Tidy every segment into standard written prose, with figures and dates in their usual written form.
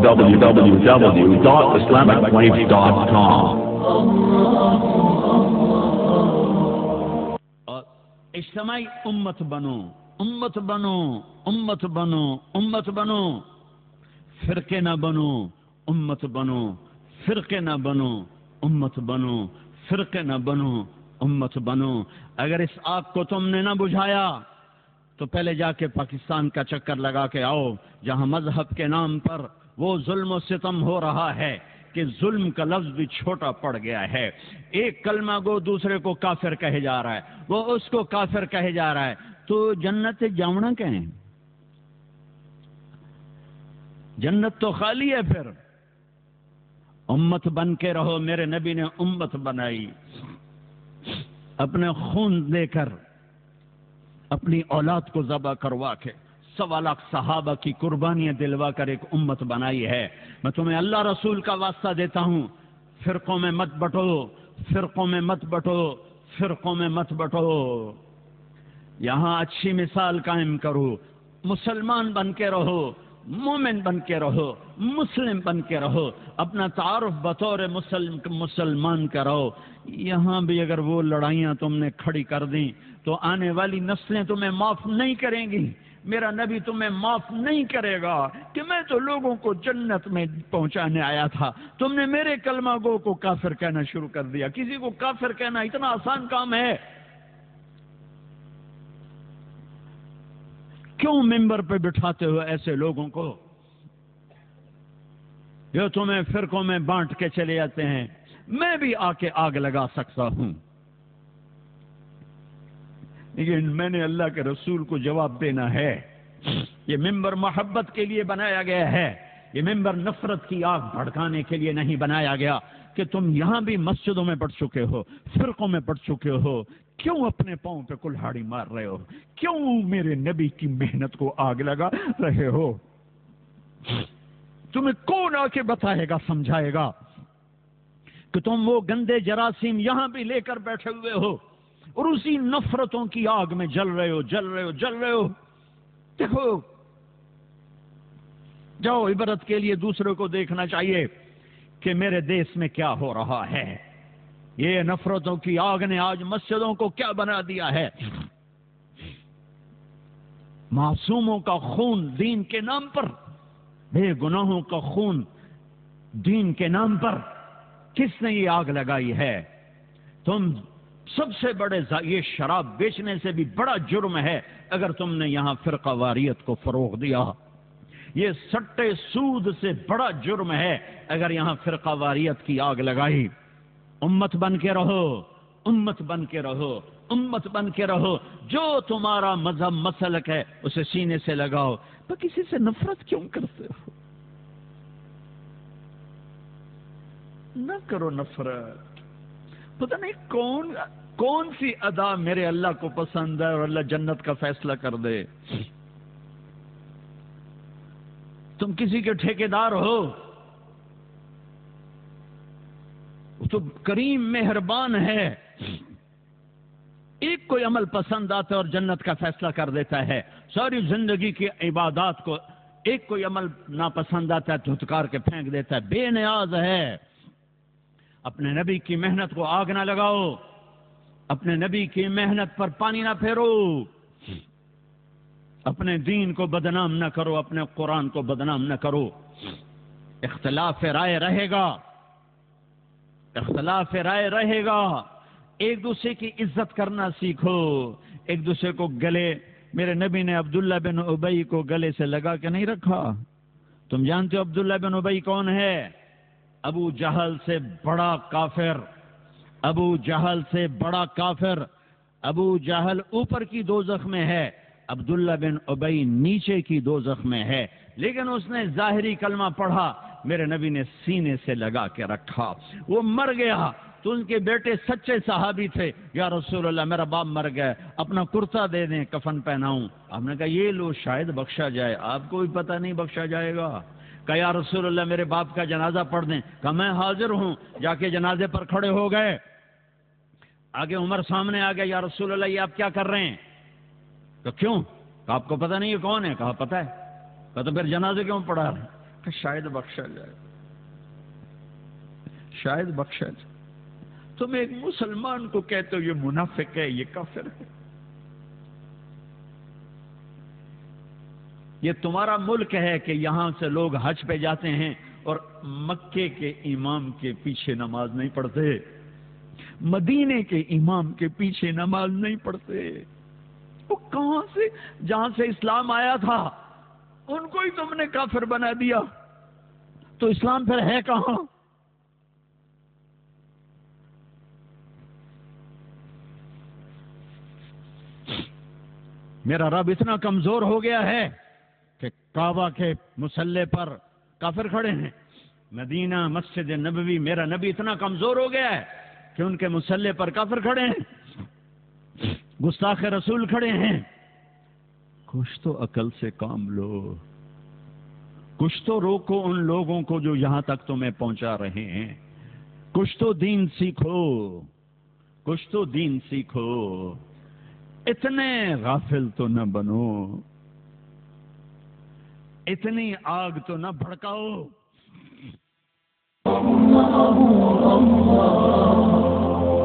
www.islamicwaves.com. اور اجتماعی امت بنو، امت بنو، امت بنو، امت بنو، فرقے نہ بنو، امت بنو، فرقے نہ بنو، امت بنو، فرقے نہ بنو، امت بنو۔ اگر اس آگ کو تم نے نہ بجھایا تو پہلے جا کے پاکستان کا چکر لگا کے آؤ، جہاں مذہب کے نام پر وہ ظلم و ستم ہو رہا ہے کہ ظلم کا لفظ بھی چھوٹا پڑ گیا ہے۔ ایک کلمہ گو دوسرے کو کافر کہے جا رہا ہے، وہ اس کو کافر کہے جا رہا ہے، تو جنت جاؤنا کہیں؟ جنت تو خالی ہے۔ پھر امت بن کے رہو۔ میرے نبی نے امت بنائی، اپنے خون دے کر، اپنی اولاد کو ذبح کروا کے، 1.25 لاکھ صحابہ کی قربانیاں دلوا کر ایک امت بنائی ہے۔ میں تمہیں اللہ رسول کا واسطہ دیتا ہوں، فرقوں میں مت بٹو، فرقوں میں مت بٹو، فرقوں میں مت بٹو۔ یہاں اچھی مثال قائم کرو، مسلمان بن کے رہو، مومن بن کے رہو، مسلم بن کے رہو، اپنا تعارف بطور مسلمان کرو۔ یہاں بھی اگر وہ لڑائیاں تم نے کھڑی کر دیں تو آنے والی نسلیں تمہیں معاف نہیں کریں گی۔ میرا نبی تمہیں معاف نہیں کرے گا کہ میں تو لوگوں کو جنت میں پہنچانے آیا تھا، تم نے میرے کلمہ گو کو کافر کہنا شروع کر دیا۔ کسی کو کافر کہنا اتنا آسان کام ہے؟ کیوں ممبر پہ بٹھاتے ہو ایسے لوگوں کو جو تمہیں فرقوں میں بانٹ کے چلے جاتے ہیں؟ میں بھی آ کے آگ لگا سکتا ہوں، لیکن میں نے اللہ کے رسول کو جواب دینا ہے۔ یہ ممبر محبت کے لیے بنایا گیا ہے، یہ ممبر نفرت کی آگ بھڑکانے کے لیے نہیں بنایا گیا کہ تم یہاں بھی مسجدوں میں پڑ چکے ہو، فرقوں میں پڑ چکے ہو، کیوں اپنے پاؤں پہ کلہاڑی مار رہے ہو؟ کیوں میرے نبی کی محنت کو آگ لگا رہے ہو؟ تمہیں کون آ کے بتائے گا، سمجھائے گا کہ تم وہ گندے جراثیم یہاں بھی لے کر بیٹھے ہوئے ہو اور اسی نفرتوں کی آگ میں جل رہے ہو، جل رہے ہو، جل رہے ہو؟ دیکھو، جاؤ، عبرت کے لیے دوسرے کو دیکھنا چاہیے کہ میرے دیس میں کیا ہو رہا ہے۔ یہ نفرتوں کی آگ نے آج مسجدوں کو کیا بنا دیا ہے۔ معصوموں کا خون دین کے نام پر، بے گناہوں کا خون دین کے نام پر کس نے یہ آگ لگائی ہے؟ تم سب سے بڑے یہ شراب بیچنے سے بھی بڑا جرم ہے اگر تم نے یہاں فرقہ واریت کو فروغ دیا۔ یہ سٹے سود سے بڑا جرم ہے اگر یہاں فرقہ واریت کی آگ لگائی۔ امت بن کے رہو، امت بن کے رہو، امت بن کے رہو۔ جو تمہارا مذہب مسلک ہے اسے سینے سے لگاؤ۔ تو کسی سے نفرت کیوں کرتے ہو؟ نہ کرو نفرت۔ پتہ نہیں کون سی ادا میرے اللہ کو پسند ہے اور اللہ جنت کا فیصلہ کر دے۔ تم کسی کے ٹھیکیدار ہو؟ وہ تو کریم مہربان ہے، ایک کوئی عمل پسند آتا ہے اور جنت کا فیصلہ کر دیتا ہے۔ ساری زندگی کی عبادات کو ایک کوئی عمل ناپسند آتا ہے، دھتکار کے پھینک دیتا ہے۔ بے نیاز ہے۔ اپنے نبی کی محنت کو آگ نہ لگاؤ، اپنے نبی کی محنت پر پانی نہ پھیرو، اپنے دین کو بدنام نہ کرو، اپنے قرآن کو بدنام نہ کرو۔ اختلاف رائے رہے گا، اختلاف رائے رہے گا۔ ایک دوسرے کی عزت کرنا سیکھو، ایک دوسرے کو گلے۔ میرے نبی نے عبداللہ بن ابی کو گلے سے لگا کے نہیں رکھا۔ تم جانتے ہو عبداللہ بن ابی کون ہے؟ ابو جہل سے بڑا کافر، ابو جہل سے بڑا کافر۔ ابو جہل اوپر کی دوزخ میں ہے، عبداللہ بن ابی نیچے کی دوزخ میں ہے، لیکن اس نے ظاہری کلمہ پڑھا، میرے نبی نے سینے سے لگا کے رکھا۔ وہ مر گیا تو ان کے بیٹے سچے صحابی تھے، یا رسول اللہ میرا باپ مر گیا، اپنا کرتا دے دیں، کفن پہناؤں۔ آپ نے کہا یہ لو شاید بخشا جائے۔ آپ کو بھی پتہ نہیں بخشا جائے گا۔ کہا یا رسول اللہ میرے باپ کا جنازہ پڑھ دیں۔ کہا میں حاضر ہوں۔ جا کے جنازے پر کھڑے ہو گئے، آگے عمر سامنے آ گیا، یا رسول اللہ یہ آپ کیا کر رہے ہیں؟ کہ کیوں؟ کہ آپ کو پتہ نہیں یہ کون ہے؟ کہا پتہ ہے۔ کہا تو پھر جنازے کیوں پڑھا رہے ہیں؟ کہ شاید بخشا جائے، شاید بخشا جائے۔ تم ایک مسلمان کو کہتے ہو یہ منافق ہے، یہ کافر ہے۔ یہ تمہارا ملک ہے کہ یہاں سے لوگ حج پہ جاتے ہیں اور مکے کے امام کے پیچھے نماز نہیں پڑھتے، مدینے کے امام کے پیچھے نماز نہیں پڑھتے۔ وہ کہاں سے؟ جہاں سے اسلام آیا تھا ان کو ہی تم نے کافر بنا دیا، تو اسلام پھر ہے کہاں؟ میرا رب اتنا کمزور ہو گیا ہے کہ کعبہ کے مصلی پر کافر کھڑے ہیں، مدینہ مسجد نبوی، میرا نبی اتنا کمزور ہو گیا ہے کہ ان کے مصلی پر کافر کھڑے ہیں، گستاخ رسول کھڑے ہیں۔ کچھ تو عقل سے کام لو، کچھ تو روکو ان لوگوں کو جو یہاں تک تمہیں پہنچا رہے ہیں، کچھ تو دین سیکھو، کچھ تو دین سیکھو، اتنے غافل تو نہ بنو، اتنی آگ تو نہ بھڑکاؤ۔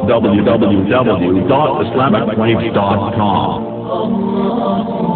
www.islamicwaves.com